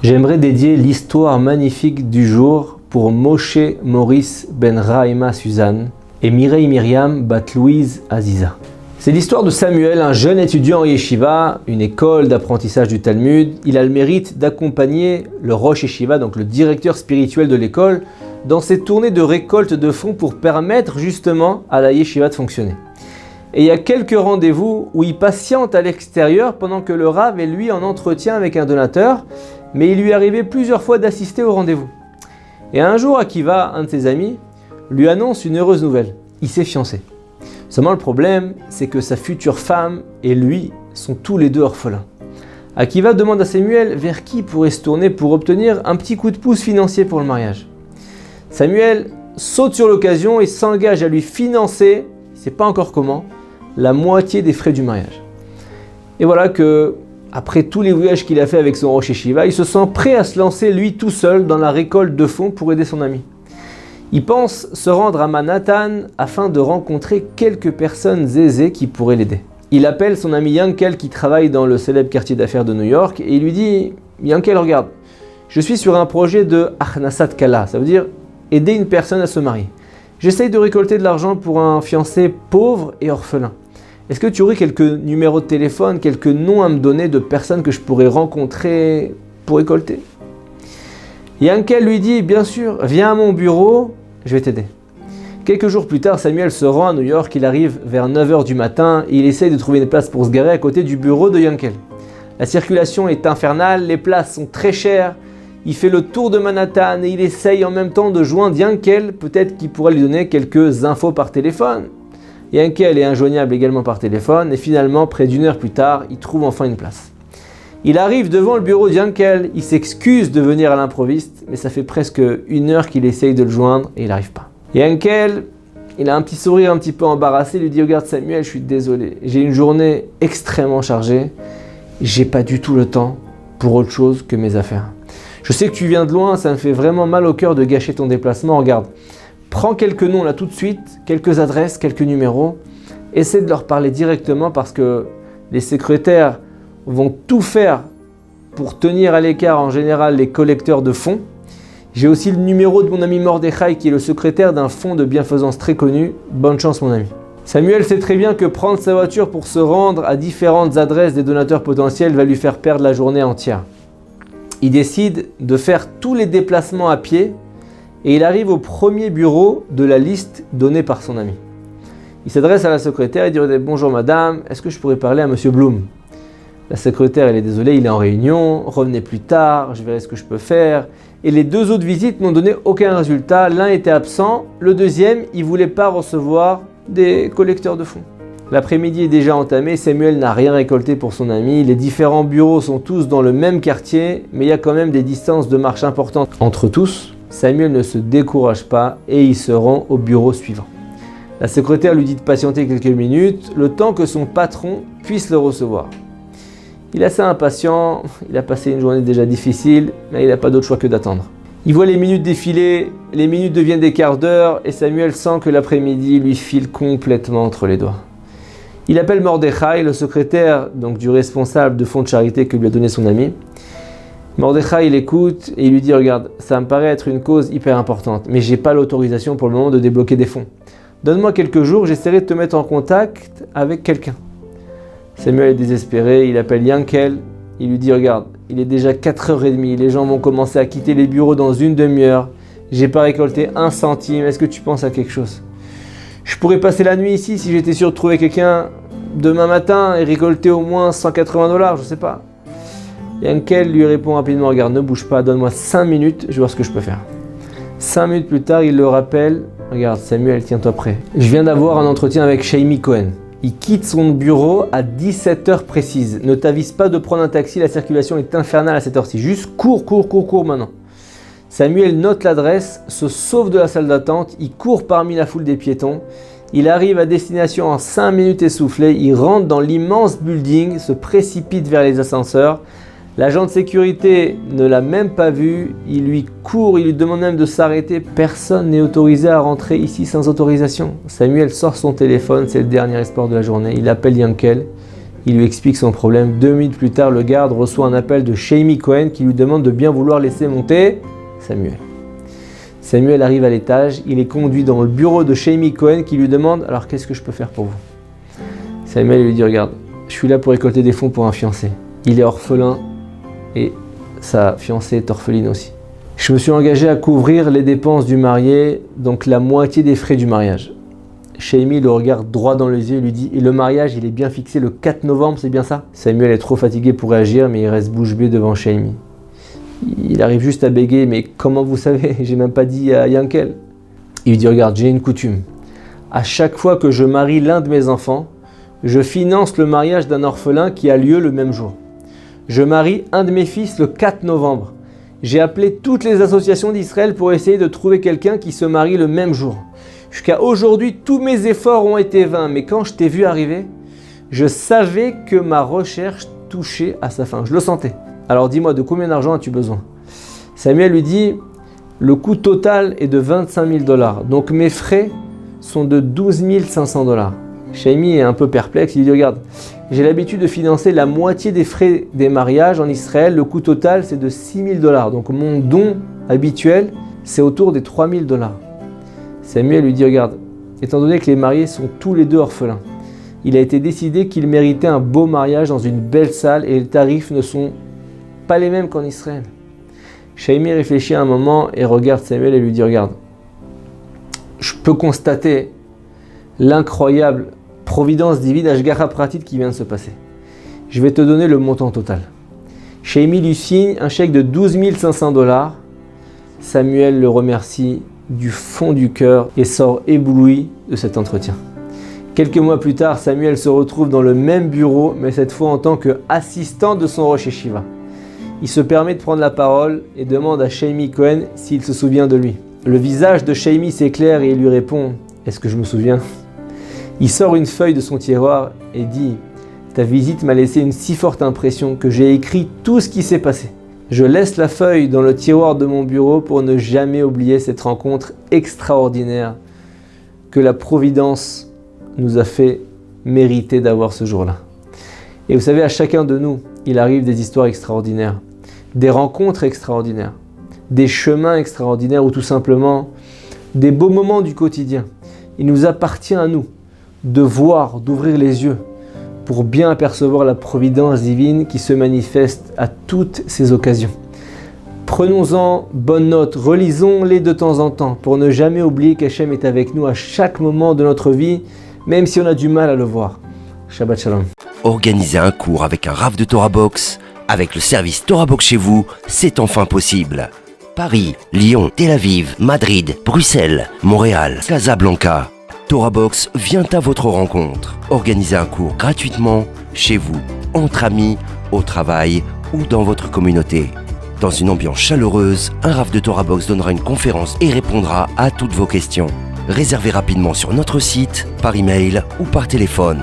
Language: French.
J'aimerais dédier l'histoire magnifique du jour pour Moshe Maurice ben Rahima Suzanne et Mireille Myriam bat Louise Aziza. C'est l'histoire de Samuel, un jeune étudiant en yeshiva, une école d'apprentissage du Talmud. Il a le mérite d'accompagner le Rosh Yeshiva, donc le directeur spirituel de l'école, dans ses tournées de récolte de fonds pour permettre justement à la yeshiva de fonctionner. Et il y a quelques rendez-vous où il patiente à l'extérieur pendant que le Rav est lui en entretien avec un donateur, mais il lui est arrivé plusieurs fois d'assister au rendez-vous. Et un jour, Akiva, un de ses amis, lui annonce une heureuse nouvelle. Il s'est fiancé. Seulement le problème, c'est que sa future femme et lui sont tous les deux orphelins. Akiva demande à Samuel vers qui pourrait se tourner pour obtenir un petit coup de pouce financier pour le mariage. Samuel saute sur l'occasion et s'engage à lui financer, il ne sait pas encore comment, la moitié des frais du mariage. Et voilà que, après tous les voyages qu'il a fait avec son Rosh Yeshiva, il se sent prêt à se lancer lui tout seul dans la récolte de fonds pour aider son ami. Il pense se rendre à Manhattan afin de rencontrer quelques personnes aisées qui pourraient l'aider. Il appelle son ami Yankel qui travaille dans le célèbre quartier d'affaires de New York et il lui dit « Yankel, regarde, je suis sur un projet de Achnasat Kala, ça veut dire aider une personne à se marier. J'essaye de récolter de l'argent pour un fiancé pauvre et orphelin. Est-ce que tu aurais quelques numéros de téléphone, quelques noms à me donner de personnes que je pourrais rencontrer pour récolter ?» Yankel lui dit « Bien sûr, viens à mon bureau, je vais t'aider. » Quelques jours plus tard, Samuel se rend à New York, il arrive vers 9h du matin et il essaye de trouver une place pour se garer à côté du bureau de Yankel. La circulation est infernale, les places sont très chères, il fait le tour de Manhattan et il essaye en même temps de joindre Yankel, peut-être qu'il pourrait lui donner quelques infos par téléphone. Yankel est injoignable également par téléphone et finalement, près d'une heure plus tard, il trouve enfin une place. Il arrive devant le bureau de Yankel, il s'excuse de venir à l'improviste, mais ça fait presque une heure qu'il essaye de le joindre et il n'arrive pas. Yankel, il a un petit sourire un petit peu embarrassé, il lui dit « Regarde Samuel, je suis désolé, j'ai une journée extrêmement chargée, j'ai pas du tout le temps pour autre chose que mes affaires. Je sais que tu viens de loin, ça me fait vraiment mal au cœur de gâcher ton déplacement, regarde, prends quelques noms là tout de suite, quelques adresses, quelques numéros, essaie de leur parler directement parce que les secrétaires vont tout faire pour tenir à l'écart en général les collecteurs de fonds. J'ai aussi le numéro de mon ami Mordechai qui est le secrétaire d'un fonds de bienfaisance très connu. Bonne chance mon ami. » Samuel sait très bien que prendre sa voiture pour se rendre à différentes adresses des donateurs potentiels va lui faire perdre la journée entière. Il décide de faire tous les déplacements à pied et il arrive au premier bureau de la liste donnée par son ami. Il s'adresse à la secrétaire et dit « Bonjour madame, est-ce que je pourrais parler à monsieur Bloom ?» La secrétaire, elle est désolée, il est en réunion, revenez plus tard, je verrai ce que je peux faire. Et les deux autres visites n'ont donné aucun résultat. L'un était absent, le deuxième, il ne voulait pas recevoir des collecteurs de fonds. L'après-midi est déjà entamé, Samuel n'a rien récolté pour son ami. Les différents bureaux sont tous dans le même quartier, mais il y a quand même des distances de marche importantes entre tous. Samuel ne se décourage pas et il se rend au bureau suivant. La secrétaire lui dit de patienter quelques minutes, le temps que son patron puisse le recevoir. Il est assez impatient, il a passé une journée déjà difficile, mais il n'a pas d'autre choix que d'attendre. Il voit les minutes défiler, les minutes deviennent des quarts d'heure et Samuel sent que l'après-midi lui file complètement entre les doigts. Il appelle Mordechai, le secrétaire donc du responsable de fonds de charité que lui a donné son ami. Mordechai il écoute et il lui dit « Regarde, ça me paraît être une cause hyper importante, mais j'ai pas l'autorisation pour le moment de débloquer des fonds. Donne-moi quelques jours, j'essaierai de te mettre en contact avec quelqu'un. » Samuel est désespéré, il appelle Yankel, il lui dit « Regarde, il est déjà 4h30, les gens vont commencer à quitter les bureaux dans une demi-heure, j'ai pas récolté un centime, est-ce que tu penses à quelque chose ? Je pourrais passer la nuit ici si j'étais sûr de trouver quelqu'un demain matin et récolter au moins $180, je sais pas. » Yankel lui répond rapidement « Regarde, ne bouge pas, donne-moi 5 minutes, je vais voir ce que je peux faire. » 5 minutes plus tard, il le rappelle « Regarde Samuel, tiens-toi prêt. Je viens d'avoir un entretien avec Shami Cohen. Il quitte son bureau à 17h précises. Ne t'avise pas de prendre un taxi, la circulation est infernale à cette heure-ci. Juste cours maintenant. » Samuel note l'adresse, se sauve de la salle d'attente, il court parmi la foule des piétons. Il arrive à destination en 5 minutes essoufflé, il rentre dans l'immense building, se précipite vers les ascenseurs. L'agent de sécurité ne l'a même pas vu, il lui court, il lui demande même de s'arrêter. Personne n'est autorisé à rentrer ici sans autorisation. Samuel sort son téléphone, c'est le dernier espoir de la journée. Il appelle Yankel, Il lui explique son problème. 2 minutes plus tard, le garde reçoit un appel de Shami Cohen qui lui demande de bien vouloir laisser monter Samuel. Samuel arrive à l'étage, il est conduit dans le bureau de Shami Cohen qui lui demande « Alors qu'est-ce que je peux faire pour vous ?» Samuel lui dit « Regarde, je suis là pour récolter des fonds pour un fiancé. Il est orphelin et sa fiancée est orpheline aussi. Je me suis engagé à couvrir les dépenses du marié, donc la moitié des frais du mariage. » Shami le regarde droit dans les yeux et lui dit « Et le mariage, il est bien fixé le 4 novembre, c'est bien ça ?» Samuel est trop fatigué pour réagir, mais il reste bouche bée devant Shami. Il arrive juste à bégayer, mais comment vous savez? J'ai même pas dit à Yankel. Il lui dit, regarde, j'ai une coutume. À chaque fois que je marie l'un de mes enfants, je finance le mariage d'un orphelin qui a lieu le même jour. Je marie un de mes fils le 4 novembre. J'ai appelé toutes les associations d'Israël pour essayer de trouver quelqu'un qui se marie le même jour. Jusqu'à aujourd'hui, tous mes efforts ont été vains, mais quand je t'ai vu arriver, je savais que ma recherche touchait à sa fin. Je le sentais. Alors dis-moi, de combien d'argent as-tu besoin? Samuel lui dit, le coût total est de 25 000 $. Donc mes frais sont de 12 500 $. Shami est un peu perplexe, il dit, regarde, j'ai l'habitude de financer la moitié des frais des mariages en Israël. Le coût total, c'est de 6 000 $. Donc mon don habituel, c'est autour des 3 000 $. Samuel lui dit, regarde, étant donné que les mariés sont tous les deux orphelins, il a été décidé qu'ils méritaient un beau mariage dans une belle salle et les tarifs ne sont pas les mêmes qu'en Israël. Shami réfléchit un moment et regarde Samuel et lui dit, regarde, je peux constater l'incroyable providence divine Ashgacha Pratit qui vient de se passer. Je vais te donner le montant total. Shami lui signe un chèque de 12 500 $. Samuel le remercie du fond du cœur et sort ébloui de cet entretien. Quelques mois plus tard, Samuel se retrouve dans le même bureau, mais cette fois en tant qu'assistant de son Rosh Yeshiva. Il se permet de prendre la parole et demande à Shami Cohen s'il se souvient de lui. Le visage de Shami s'éclaire et il lui répond « Est-ce que je me souviens ?» Il sort une feuille de son tiroir et dit « Ta visite m'a laissé une si forte impression que j'ai écrit tout ce qui s'est passé. Je laisse la feuille dans le tiroir de mon bureau pour ne jamais oublier cette rencontre extraordinaire que la Providence nous a fait mériter d'avoir ce jour-là. » Et vous savez, à chacun de nous, il arrive des histoires extraordinaires, des rencontres extraordinaires, des chemins extraordinaires ou tout simplement des beaux moments du quotidien. Il nous appartient à nous de voir, d'ouvrir les yeux pour bien apercevoir la providence divine qui se manifeste à toutes ces occasions. Prenons-en bonne note, relisons-les de temps en temps pour ne jamais oublier qu'Hachem est avec nous à chaque moment de notre vie, même si on a du mal à le voir. Shabbat Shalom. Organiser un cours avec un Rav de Torah Box, avec le service Torah Box chez vous, c'est enfin possible. Paris, Lyon, Tel Aviv, Madrid, Bruxelles, Montréal, Casablanca. Torah Box vient à votre rencontre. Organisez un cours gratuitement, chez vous, entre amis, au travail ou dans votre communauté. Dans une ambiance chaleureuse, un Rav de Torah Box donnera une conférence et répondra à toutes vos questions. Réservez rapidement sur notre site, par email ou par téléphone.